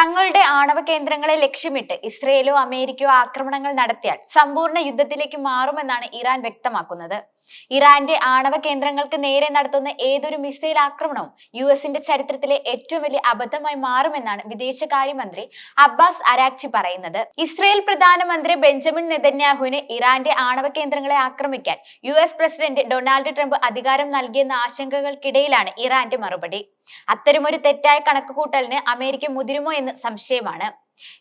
തങ്ങളുടെ ആണവ കേന്ദ്രങ്ങളെ ലക്ഷ്യമിട്ട് ഇസ്രയേലോ അമേരിക്കയോ ആക്രമണങ്ങൾ നടത്തിയാൽ സമ്പൂർണ്ണ യുദ്ധത്തിലേക്ക് മാറുമെന്നാണ് ഇറാൻ വ്യക്തമാക്കുന്നത്. ഇറാന്റെ ആണവ കേന്ദ്രങ്ങൾക്ക് നേരെ നടത്തുന്ന ഏതൊരു മിസൈൽ ആക്രമണവും യുഎസിന്റെ ചരിത്രത്തിലെ ഏറ്റവും വലിയ അബദ്ധമായി മാറുമെന്നാണ് വിദേശകാര്യമന്ത്രി അബ്ബാസ് അരാക്ചി പറയുന്നത്. ഇസ്രയേൽ പ്രധാനമന്ത്രി ബെഞ്ചമിൻ നെതന്യാഹുവിന് ഇറാന്റെ ആണവ കേന്ദ്രങ്ങളെ ആക്രമിക്കാൻ യുഎസ് പ്രസിഡന്റ് ഡൊണാൾഡ് ട്രംപ് അധികാരം നൽകിയെന്ന ആശങ്കകൾക്കിടയിലാണ് ഇറാന്റെ മറുപടി. അത്തരമൊരു തെറ്റായ കണക്കുകൂട്ടലിന് അമേരിക്ക മുതിരുമോ എന്ന് സംശയമാണ്.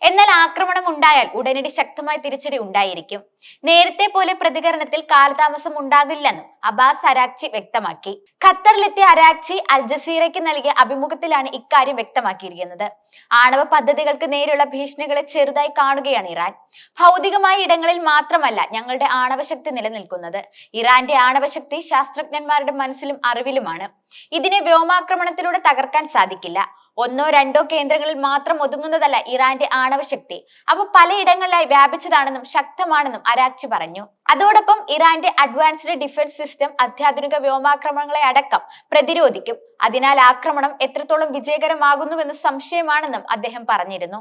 എന്നാൽ ആക്രമണം ഉണ്ടായാൽ ഉടനടി ശക്തമായ തിരിച്ചടി ഉണ്ടായിരിക്കും. നേരത്തെ പോലെ പ്രതികരണത്തിൽ കാലതാമസം ഉണ്ടാകില്ലെന്നും അബ്ബാസ് അരാക്ചി വ്യക്തമാക്കി. ഖത്തറിലെത്തിയ അരാക്ചി അൽ ജസീറയ്ക്ക് നൽകിയ അഭിമുഖത്തിലാണ് ഇക്കാര്യം വ്യക്തമാക്കിയിരിക്കുന്നത്. ആണവ പദ്ധതികൾക്ക് നേരെയുള്ള ഭീഷണികളെ ചെറുതായി കാണുകയാണ് ഇറാൻ. ഭൗതികമായ ഇടങ്ങളിൽ മാത്രമല്ല ഞങ്ങളുടെ ആണവശക്തി നിലനിൽക്കുന്നത്. ഇറാന്റെ ആണവശക്തി ശാസ്ത്രജ്ഞന്മാരുടെ മനസ്സിലും അറിവിലുമാണ്. ഇതിനെ വ്യോമാക്രമണത്തിലൂടെ തകർക്കാൻ സാധിക്കില്ല. ഒന്നോ രണ്ടോ കേന്ദ്രങ്ങളിൽ മാത്രം ഒതുങ്ങുന്നതല്ല ഇറാന്റെ ആണവശക്തി. അവ പലയിടങ്ങളിലായി വ്യാപിച്ചതാണെന്നും ശക്തമാണെന്നും അരാക്ചി പറഞ്ഞു. അതോടൊപ്പം ഇറാന്റെ അഡ്വാൻസ്ഡ് ഡിഫൻസ് സിസ്റ്റം അത്യാധുനിക വ്യോമാക്രമണങ്ങളെ അടക്കം പ്രതിരോധിക്കും. അതിനാൽ ആക്രമണം എത്രത്തോളം വിജയകരമാകുന്നുവെന്ന് സംശയമാണെന്നും അദ്ദേഹം പറഞ്ഞിരുന്നു.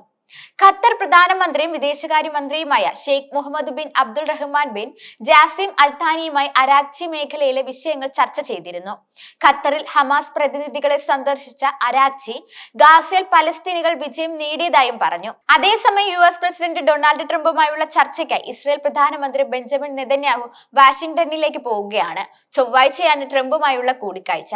ഖത്തർ പ്രധാനമന്ത്രിയും വിദേശകാര്യമന്ത്രിയുമായ Sheikh Mohammed bin Abdul Rahman bin Jassim അൽത്താനിയുമായി അരാക്ചി മേഖലയിലെ വിഷയങ്ങൾ ചർച്ച ചെയ്തിരുന്നു. ഖത്തറിൽ ഹമാസ് പ്രതിനിധികളെ സന്ദർശിച്ച അരാക്ചി ഗാസയിൽ പലസ്തീനികൾ വിജയം നേടിയതായും പറഞ്ഞു. അതേസമയം യുഎസ് പ്രസിഡന്റ് ഡൊണാൾഡ് ട്രംപുമായുള്ള ചർച്ചയ്ക്കായി ഇസ്രയേൽ പ്രധാനമന്ത്രി ബെഞ്ചമിൻ നെതന്യാഹു വാഷിംഗ്ടണിലേക്ക് പോവുകയാണ്. ചൊവ്വാഴ്ചയാണ് ട്രംപുമായുള്ള കൂടിക്കാഴ്ച.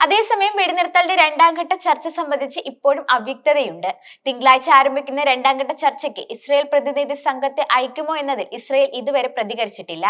അതേസമയം വെടിനിർത്തലിന്റെ രണ്ടാം ഘട്ട ചർച്ച സംബന്ധിച്ച് ഇപ്പോഴും അവ്യക്തതയുണ്ട്. തിങ്കളാഴ്ച ആരംഭിക്കുന്ന രണ്ടാം ഘട്ട ചർച്ചയ്ക്ക് ഇസ്രയേൽ പ്രതിനിധി സംഘത്തെ അയക്കുമോ എന്നതിൽ ഇസ്രയേൽ ഇതുവരെ പ്രതികരിച്ചിട്ടില്ല.